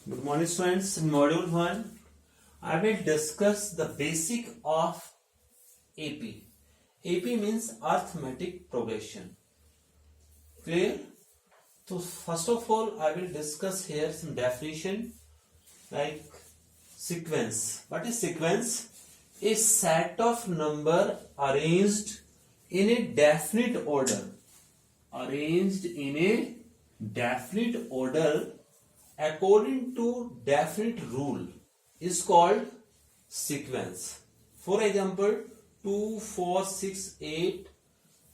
Good morning, students. In Module 1, I will discuss the basic of AP. AP means arithmetic progression. Clear? So, first of all, I will discuss here some definition like sequence. What is sequence? A set of number arranged in a definite order. Arranged in a definite order according to definite rule is called sequence. For example, 2, 4, 6, 8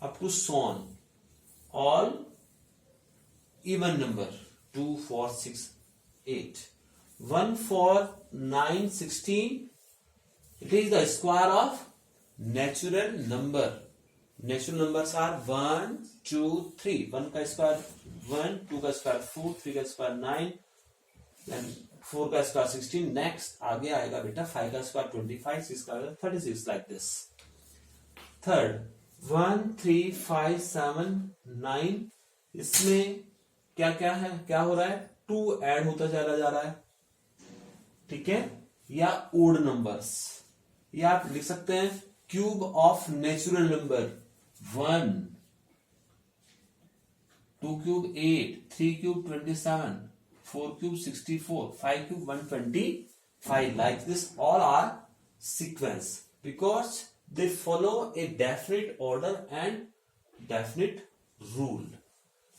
up to so on. All even number 2, 4, 6, 8. 1, 4, 9, 16. It is the square of natural number. Natural numbers are 1, 2, 3. 1 का square 1, 2 का square 4, 3 का square 9, then 4 का square 16. Next आगे आएगा बेटा 5 का square 25, 6 का 36 like this. Third 1, 3, 5, 7, 9. इसमें क्या क्या है, क्या हो रहा है? 2 ऐड होता चला जा रहा है, ठीक है, या ओड नंबर्स, या आप लिख सकते हैं cube of natural number 1, 2 cube 8, 3 cube 27, 4 cube 64, 5 cube 125. Like this, all are sequence because they follow a definite order and definite rule.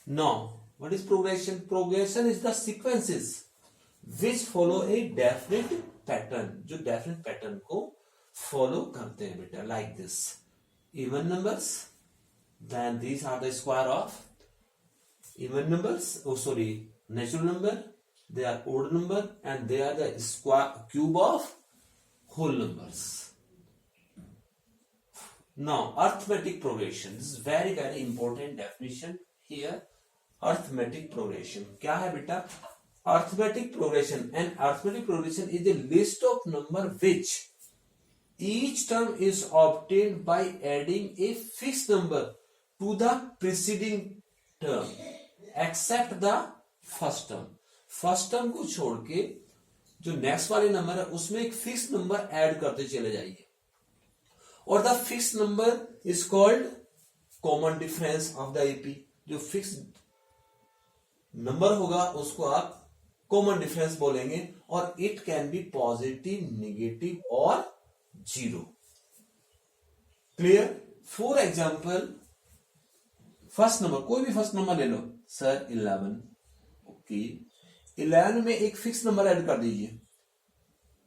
Now, what is progression? Progression is the sequences which follow a definite pattern. जो definite pattern को follow करते हैं बेटा. Like this, even numbers, then these are the square of even numbers. Oh, sorry. Natural number, they are odd number, and they are the square cube of whole numbers. Now, arithmetic progression. This is very very important definition here. Arithmetic progression. क्या है बेटा? Arithmetic progression. And arithmetic progression is a list of number which each term is obtained by adding a fixed number to the preceding term, except the first term. First term को छोड़ के जो next वाले number है उसमें एक fix number add करते चले जाइए, और the fix number is called common difference of the AP. जो फिक्स नंबर होगा उसको आप कॉमन डिफरेंस बोलेंगे, और it can be positive, negative और zero. Clear? For example, first number, कोई भी फर्स्ट नंबर ले लो सर, 11. ओके, 11 में एक फिक्स नंबर ऐड कर दीजिए.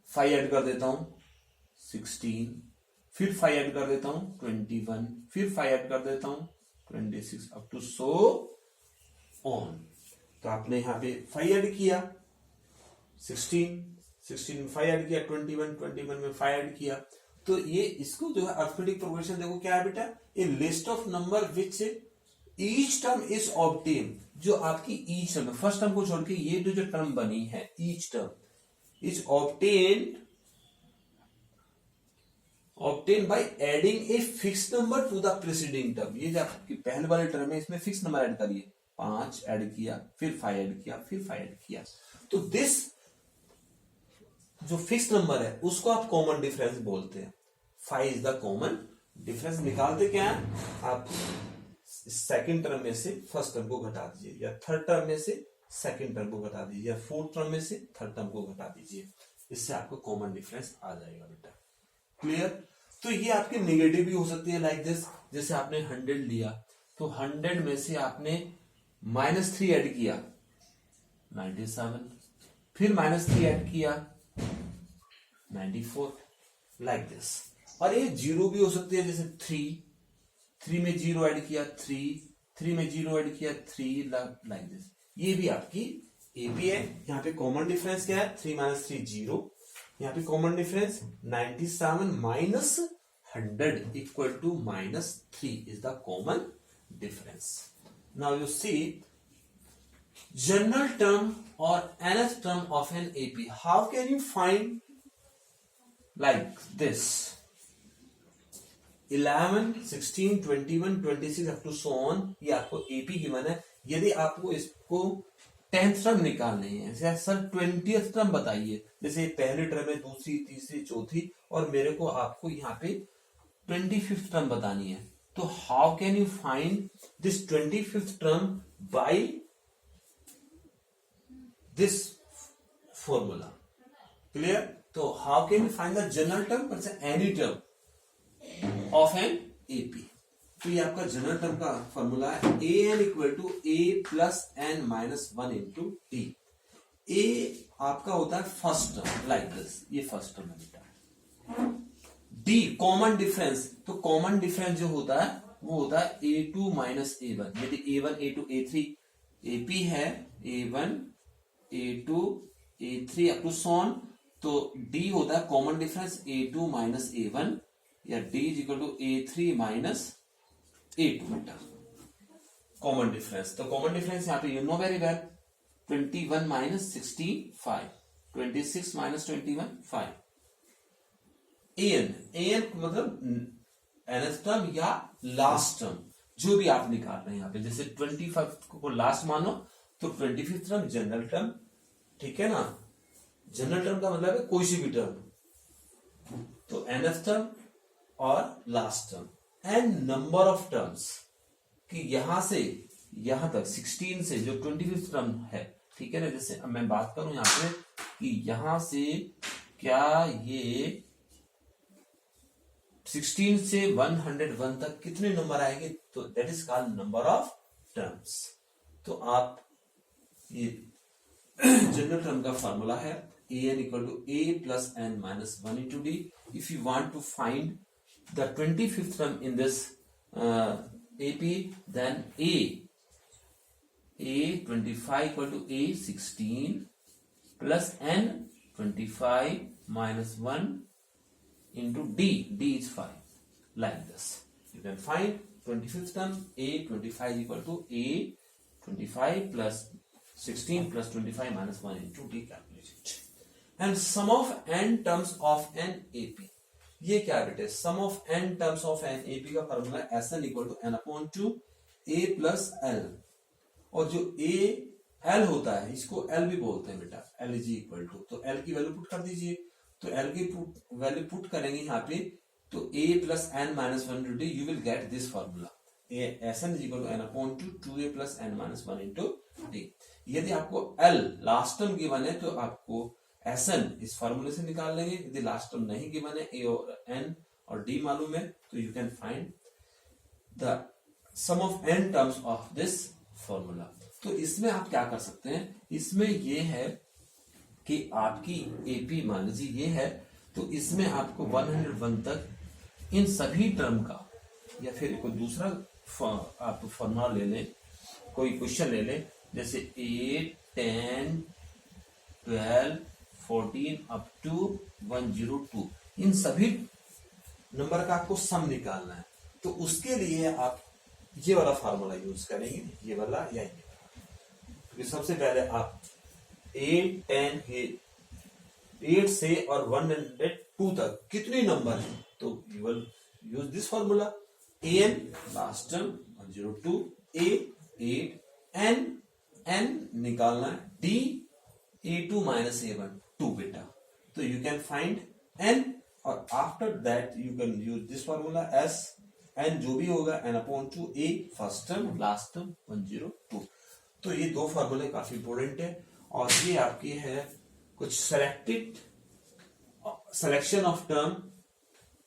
5 ऐड कर देता हूं 16, फिर 5 ऐड कर देता हूं 21, फिर 5 ऐड कर देता हूं 26, अप टू सो ऑन. तो आपने यहां पे 5 ऐड किया, 16 में 5 ऐड किया, 21 में 5 ऐड किया. तो ये इसको जो है अर्थमेटिक प्रोग्रेशन देखो क्या है बेटा? A list of number which each term is obtain. जो आपकी ईच टर्म, फर्स्ट टर्म को छोड़ के ये जो टर्म बनी है, each term is obtain by adding a fix number two the preceding term. ये जो आपकी पहले वाले टर्म है इसमें फिक्स नंबर ऐड करिए. 5 ऐड किया, फिर 5 ऐड किया, फिर 5 ऐड किया. तो दिस जो फिक्स नंबर है उसको आप कॉमन डिफरेंस बोलते हैं. 5 इज द कॉमन डिफरेंस. निकालते क्या है आप? सेकेंड टर्म में से फर्स्ट टर्म को घटा दीजिए, या थर्ड टर्म में से सेकेंड टर्म को घटा दीजिए, या फोर्थ टर्म में से थर्ड टर्म को घटा दीजिए. इससे आपको कॉमन डिफरेंस आ जाएगा बेटा. क्लियर? तो ये आपके नेगेटिव भी हो सकती है लाइक दिस. जैसे आपने 100 लिया, तो 100 में से आपने -3 ऐड किया 97, फिर -3 ऐड किया 94, लाइक दिस. और ये जीरो भी हो सकती है, जैसे 3 में 0 ऐड किया 3 में 0 ऐड किया 3, लाइक दिस. ये भी आपकी एपी है. यहाँ पे कॉमन डिफरेंस क्या है? 3 - 3 0. यहाँ पे common difference 97 minus 100 equal to -3 is the common difference. Now you see general term और nth term of an AP. How can you find like this? 11, 16, 21, 26 up to so on. ये आपको AP given है. यदि आपको इसको 10th term निकालनी है, sir 20th term बताइए, जैसे पहली टर्म है, दूसरी, तीसरी, चौथी, और मेरे को आपको यहाँ पे 25th टर्म बतानी है। तो how can you find this 25th term by this formula? Clear? तो how can you find the general term पर any term of an AP? तो ये आपका जनरल टर्म का फॉर्मूला है, a n equal to a plus n minus one into d. A आपका होता है फर्स्ट टर्म, लाइक दिस, ये फर्स्ट टर्म है बेटा। डी कॉमन डिफरेंस, तो कॉमन डिफरेंस जो होता है वो होता है a two minus a one. यदि a one, a two, a three AP है, a one, a two, a three up to so on, तो डी होता है common difference a two minus a one, या d is equal to a three minus a two बेटा, common difference. तो common difference यहाँ पे you know very well, 21 माइनस 16 5, 26 माइनस 21 5। एन, एन मतलब nth टर्म या लास्ट टर्म, जो भी आप निकाल रहे हैं यहाँ पे, जैसे 25 को लास्ट मानो तो 25th टर्म जनरल टर्म, ठीक है ना? जनरल टर्म का मतलब है कोई सी भी टर्म, तो nth टर्म और last term, and number of terms, कि यहां से यहां तक 16 से जो 25th टर्म है, ठीक है ना? जैसे अब मैं बात करूं यहां पे कि यहां से क्या ये 16 से 101 तक कितने नंबर आएंगे, तो that is called number of terms. तो आप ये जनरल टर्म का फॉर्मूला है a n equal to a plus n minus one into d. If you want to find the 25th term in this AP, then A 25 equal to A 16 plus N 25 minus 1 into D is 5, like this. You can find 25th term A 25 equal to A 25 plus 16 plus 25 minus 1 into D, calculate it. And sum of n terms of an AP, ये क्या बेटे? Sum of N terms of an AP का formula s n equal to n upon two a plus l, और जो A L होता है इसको L भी बोलते हैं बेटा, एल इज इक्वल टू, तो एल की वैल्यू पुट कर दीजिए, तो एल की वैल्यू पुट करेंगे यहाँ पे, तो a plus n minus one into d, you will get this formula, s n is equal to n upon two a plus n minus one into d. यदि आपको एल लास्ट टर्म गिवन है तो आपको S N इस फॉर्मूले से निकाल लेंगे, यदि लास्ट टर्म नहीं गिवन है, ए और एन और डी मालूम है, तो you can find the sum of N terms of this formula. तो इसमें आप क्या कर सकते हैं, इसमें ये है कि आपकी एपी मान लीजिए ये है, तो इसमें आपको 101 तक इन सभी टर्म का, या फिर कोई दूसरा आप फॉर्मूला ले लें, कोई क्वेश्चन ले लें, जैसे 8, 10, 12, 14 अप टू 102, इन सभी नंबर का आपको सम निकालना है, तो उसके लिए आप ये वाला फार्मूला यूज करेंगे, ये वाला या ये वाला। तो सबसे पहले आप 8, 10, 8 से और 102 तक कितने नंबर हैं, तो you will use this formula, N last term 102, A 8, N निकालना है, डी a2 माइनस a1 2 बेटा, तो यू कैन फाइंड n, और after that you can use this formula s, n जो भी होगा n upon two a first term last term 102। तो ये दो फार्मूले काफी इंपोर्टेंट है, और ये आपकी है कुछ selection of term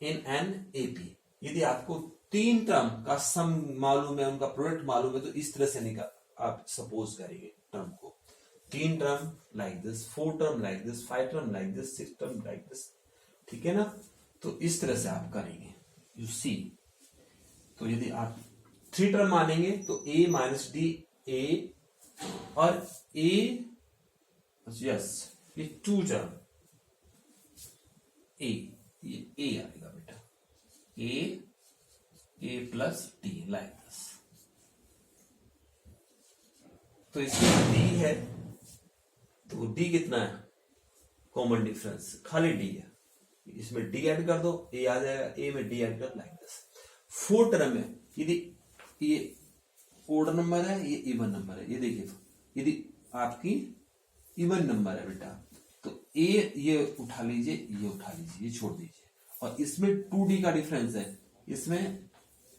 in an AP. यदि आपको 3 टर्म का सम मालूम है, उनका प्रोडक्ट मालूम है, तो इस तरह से आप सपोज करेंगे टर्म को, 3 term like this, 4 term like this, 5 term like this, 6 term like this, ठीक है ना? तो इस तरह से आप करेंगे, यू सी। तो यदि आप 3 टर्म मानेंगे तो a माइनस डी a, और a यस ये 2 टर्म a, ये a आएगा बेटा, a plus D like this. तो इसमें d है, तो d कितना है, कॉमन डिफरेंस खाली d है, इसमें d ऐड कर दो, a आ जाएगा, a में d ऐड कर, लाइक दिस। 4 टर्म है, यदि ये ओड नंबर है, ये इवन नंबर है, ये देखिए, यदि आपकी इवन नंबर है बेटा, तो ए ये उठा लीजिए, ये उठा लीजिए, ये छोड़ दीजिए, और इसमें 2d का डिफरेंस है, इसमें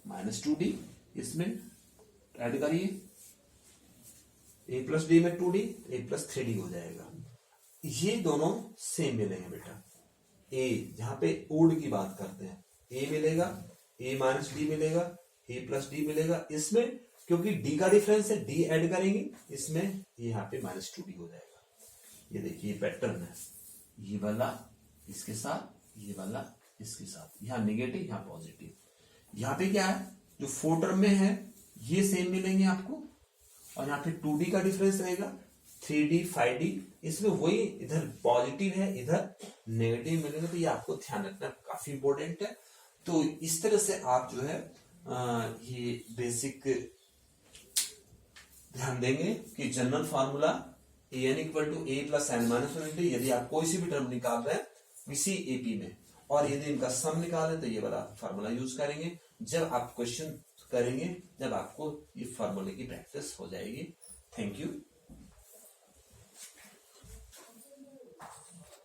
-2d, इसमें ऐड करिए, a प्लस डी में 2d, a प्लस 3d हो जाएगा। ये दोनों सेम मिलेंगे बेटा। a जहां पे ओड की बात करते हैं, a मिलेगा, a माइनस डी मिलेगा, a प्लस डी मिलेगा, इसमें क्योंकि d का डिफरेंस है, d ऐड करेंगे, इसमें ये यहाँ पे -2d हो जाएगा। ये देखिए पैटर्न है, ये वाला इसके साथ, ये वाला इसके साथ, यहाँ नेगेटिव यहाँ पॉजिटिव। यहाँ पे क्या है, जो 4 टर्म में है ये सेम मिलेंगे आपको, और यहाँ पे 2d का डिफरेंस रहेगा, 3d 5d, इसमें वही इधर पॉजिटिव है, इधर नेगेटिव मिलेंगे। तो ये आपको ध्यान रखना काफी इंपॉर्टेंट है। तो इस तरह से आप जो है ये बेसिक ध्यान देंगे कि general formula an equal to a plus n minus 1 यदि आप कोई सी भी टर्म निकाल रहे हैं किसी एपी में, और यदि इनका सम निकालें तो ये वाला फार्मूला यूज करेंगे। जब आप क्वेश्चन करेंगे, जब आपको ये फार्मूले की प्रैक्टिस हो जाएगी। Thank you.